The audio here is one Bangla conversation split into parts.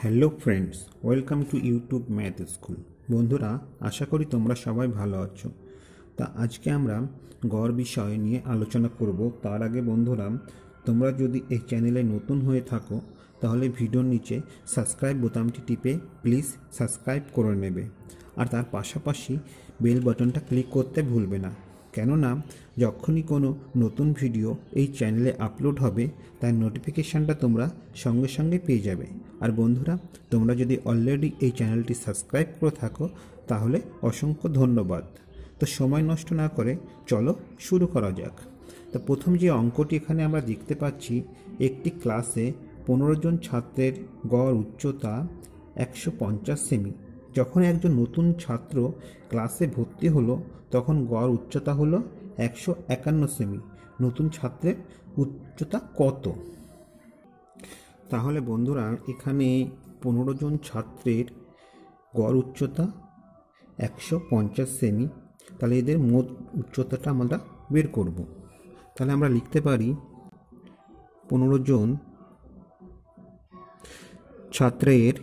Hello friends, welcome to YouTube math school. বন্ধুরা, আশা করি তোমরা সবাই ভালো আছো। তা আজকে আমরা গড় বিষয় নিয়ে আলোচনা করব। তার আগে বন্ধুরা, তোমরা যদি এই চ্যানেলে নতুন হয়ে থাকো তাহলে ভিডিওর নিচে সাবস্ক্রাইব বোতামটি টিপে প্লিজ সাবস্ক্রাইব করে নেবে, আর তার পাশাপাশি বেল বাটনটা ক্লিক করতে ভুলবে না, কেননা যখনই কোনো নতুন ভিডিও এই চ্যানেলে আপলোড হবে তার নোটিফিকেশানটা তোমরা সঙ্গে সঙ্গে পেয়ে যাবে। আর বন্ধুরা, তোমরা যদি অলরেডি এই চ্যানেলটি সাবস্ক্রাইব করে থাকো তাহলে অসংখ্য ধন্যবাদ। তো সময় নষ্ট না করে চলো শুরু করা যাক। তো প্রথম যে অঙ্কটি এখানে আমরা দেখতে পাচ্ছি, একটি ক্লাসে 15 জন ছাত্রের গড় উচ্চতা 150 সেমি। যখন একজন নতুন ছাত্র ক্লাসে ভর্তি হলো তখন গড় উচ্চতা হলো 151 সেমি। নতুন ছাত্রের উচ্চতা কত? তাহলে বন্ধুরা, এখানে 15 জন ছাত্রের গড় উচ্চতা 150 সেমি। তাহলে এদের মোট উচ্চতাটা আমরা বের করব। তাহলে আমরা লিখতে পারি 15 জন ছাত্রের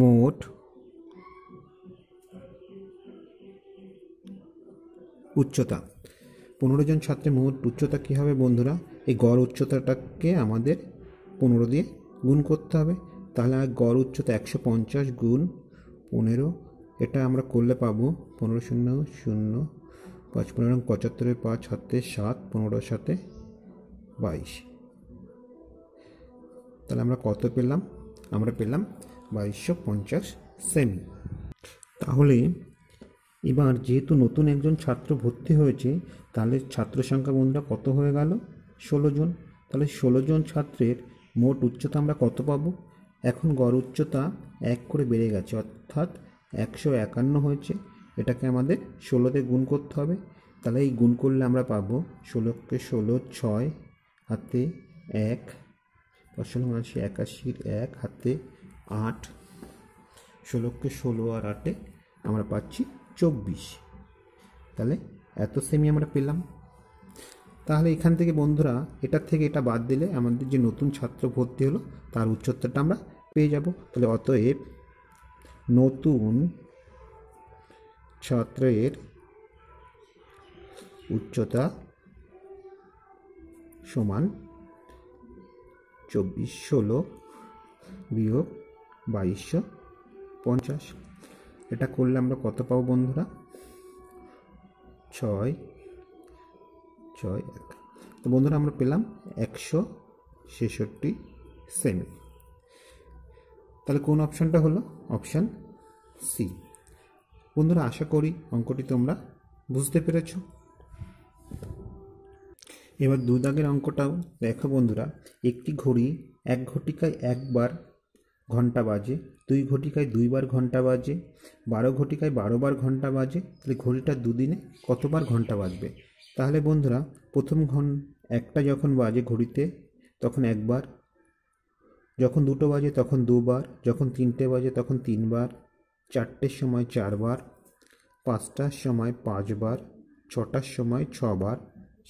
মোট উচ্চতা। 15 জন ছাত্রের মোট উচ্চতা কী হবে বন্ধুরা? এই গড় উচ্চতাটাকে আমাদের 15 দিয়ে গুণ করতে হবে। তাহলে গড় উচ্চতা 150 গুণ 15, এটা আমরা করলে পাবো 15 শূন্য শূন্য 5 15 75, 5 হাতে 7, 15 সাথে 22। তাহলে আমরা কত পেলাম? আমরা পেলাম 2250 সেমি। তাহলে এবার যেহেতু নতুন একজন ছাত্র ভর্তি হয়েছে, তাহলে ছাত্র সংখ্যা বন্ধুরা কত হয়ে গেল? 16 জন। তাহলে 16 জন ছাত্রের মোট উচ্চতা আমরা কত পাবো? এখন গড় উচ্চতা 1 করে বেড়ে গেছে, অর্থাৎ 151 হয়েছে। এটাকে আমাদের 16 দিয়ে গুণ করতে হবে। তাহলে এই গুণ করলে আমরা পাবো 16কে 16, 6 হাতে 1, 85 81, 1 হাতে 8, 16কে 16 আর 8-এ আমরা পাচ্ছি 24। তাহলে এত সেমি আমরা পেলাম। তাহলে এখান থেকে বন্ধুরা, এটার থেকে এটা বাদ দিলে আমাদের যে নতুন ছাত্র ভর্তি হলো তার উচ্চতাটা আমরা পেয়ে যাব। তাহলে অতএব নতুন ছাত্রের উচ্চতা সমান 2416 বিয়োগ 2250। এটা করলে আমরা কত পাবো বন্ধুরা? 6 6 1। তো বন্ধুরা, আমরা পেলাম 166 সেমি। তাহলে কোন অপশানটা হলো? Option C. বন্ধুরা, আশা করি অঙ্কটি তোমরা বুঝতে পেরেছ। এবার 2 দাগের অঙ্কটাও দেখো বন্ধুরা। একটি ঘড়ি 1 ঘটিকায় 1 বার ঘন্টা বাজে, 2 ঘটিকায় 2 বার ঘন্টা বাজে, 12 ঘটিকায় 12 বার ঘন্টা বাজে। তাহলে ঘড়িটা দুদিনে কতবার ঘন্টা বাজবে? তাহলে বন্ধুরা, প্রথম একটা যখন বাজে ঘড়িতে তখন 1 বার, যখন 2টো বাজে তখন 2 বার, যখন 3টে বাজে তখন 3 বার, 4টের সময় 4 বার, 5টার সময় 5 বার, 6টার সময় 6 বার,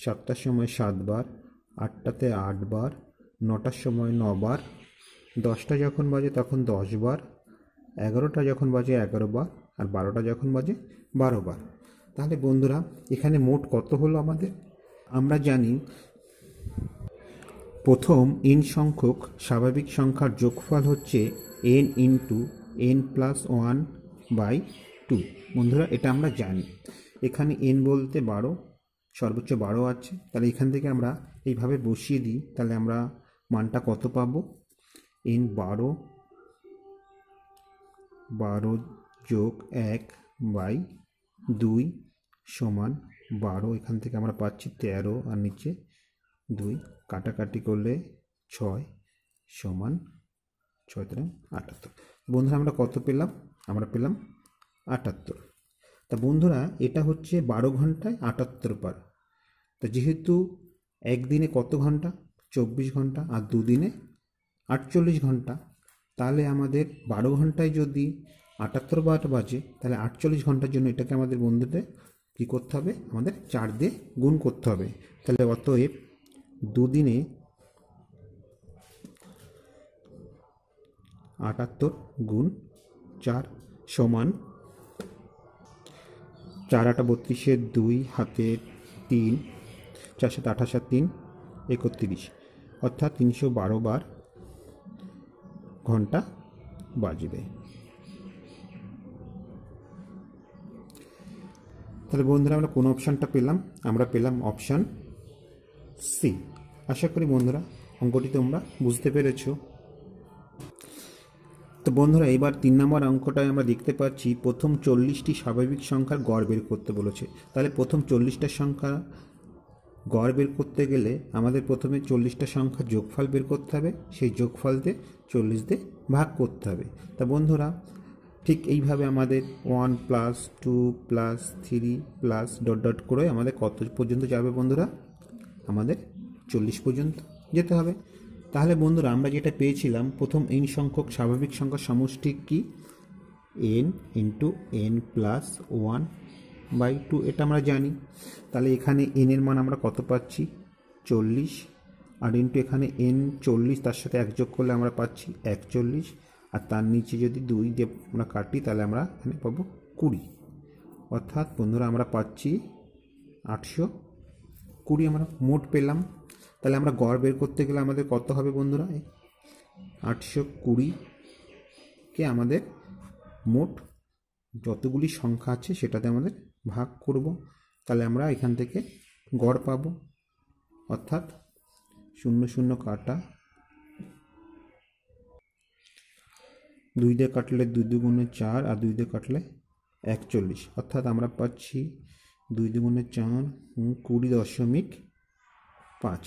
7টার সময় 7 বার, 8টাতে 8 বার, 9টার সময় 9 বার, 10টা যখন বাজে তখন 10 বার, 11টা যখন বাজে 11 বার, আর 12টা যখন বাজে 12 বার। তাহলে বন্ধুরা, এখানে মোট কত হলো আমাদের? আমরা জানি প্রথম n সংখ্যক স্বাভাবিক সংখ্যার যোগফল হচ্ছে n ইন্টু n+1/2। বন্ধুরা, এটা আমরা জানি। এখানে n বলতে 12, সর্বোচ্চ 12 আছে। তাহলে এখান থেকে আমরা এইভাবে বসিয়ে দিই, তাহলে আমরা মানটা কত পাবো? n 12 যোগ 1/2 সমান 12। এখান থেকে আমরা পাচ্ছি 13, আর নিচে 2, কাটাকাটি করলে 6 সমান 6 78। বন্ধুরা, আমরা কত পেলাম? আমরা পেলাম 78। তা বন্ধুরা, এটা হচ্ছে 12 ঘন্টায় 78 বার। তা যেহেতু একদিনে কত ঘন্টা? 24 ঘন্টা, আর দুদিনে 48 ঘন্টা। তাহলে আমাদের 12 ঘন্টায় যদি 78 বার বাজে, তাহলে 48 ঘন্টার জন্য এটাকে আমাদের বন্ধুদের কী করতে হবে? আমাদের 4 দিয়ে গুণ করতে হবে। তাহলে অতএব দুদিনে 78 গুণ 4 সমান 4 8 32, 2 হাতে 3, 4 7 28 3 31, অর্থাৎ 312 বার ঘন্টা বাজবে। তাহলে বন্ধুরা আমরা কোন অপশানটা পেলাম? আমরা পেলাম অপশান সি। আশা করি বন্ধুরা অঙ্কটি তোমরা বুঝতে পেরেছো। তো বন্ধুরা এবার 3 নম্বর অঙ্কটায় আমরা দেখতে পাচ্ছি প্রথম 40টি স্বাভাবিক সংখ্যার গড় বের করতে বলেছে। তাহলে প্রথম 40টা সংখ্যা গড় বের করতে গেলে আমাদের প্রথমে 40টা সংখ্যার যোগফল বের করতে হবে, সেই যোগফল দিয়ে 40 দিয়ে ভাগ করতে হবে। তা বন্ধুরা ঠিক এইভাবে আমাদের 1 + 2 + 3 প্লাস ডট ডট করে আমাদের কত পর্যন্ত যাবে বন্ধুরা? আমাদের 40 পর্যন্ত যেতে হবে। তাহলে বন্ধুরা আমরা যেটা পেয়েছিলাম প্রথম n সংখ্যক স্বাভাবিক সংখ্যার সমষ্টি কি? n × n + 1/2, এটা আমরা জানি। তাহলে এখানে n এর মান আমরা কত পাচ্ছি? 40, আর ইন্টু এখানে n 40, তার সাথে 1 যোগ করলে আমরা পাচ্ছি 41, আর তার নিচে যদি 2 দিয়ে আমরা কাটি তাহলে আমরা এখানে পাবো 20, অর্থাৎ বন্ধুরা আমরা পাচ্ছি 820 আমরা মোট পেলাম। তাহলে আমরা গড় বের করতে গেলে আমাদের কত হবে বন্ধুরা? 820কে আমাদের মোট যতগুলি সংখ্যা আছে সেটাতে আমাদের ভাগ করব। তাহলে আমরা এখান থেকে গড় পাব, অর্থাৎ 0 0 কাটা, 2 দিয়ে কাটলে 2 2 4, আর 2 দিয়ে কাটলে 41, অর্থাৎ আমরা পাচ্ছি 2 2 4 20.5।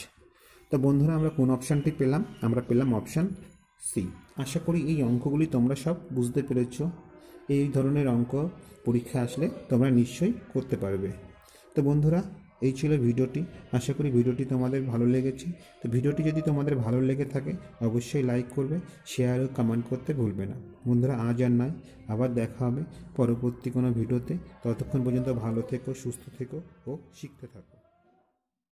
তো বন্ধুরা আমরা কোন অপশানটি পেলাম? আমরা পেলাম অপশান সি। আশা করি এই অঙ্কগুলি তোমরা সব বুঝতে পেরেছো। এই ধরনের অঙ্ক পরীক্ষা আসলে তোমরা নিশ্চয়ই করতে পারবে। তো বন্ধুরা এই ছিল ভিডিওটি। আশা করি ভিডিওটি তোমাদের ভালো লেগেছে। তো ভিডিওটি যদি তোমাদের ভালো লেগে থাকে অবশ্যই লাইক করবে, শেয়ার ও কমেন্ট করতে ভুলবে না। বন্ধুরা আজ আর নয়, আবার দেখা হবে পরবর্তী কোনো ভিডিওতে। ততক্ষণ পর্যন্ত ভালো থেকো, সুস্থ থেকো ও শিখতে থাকো।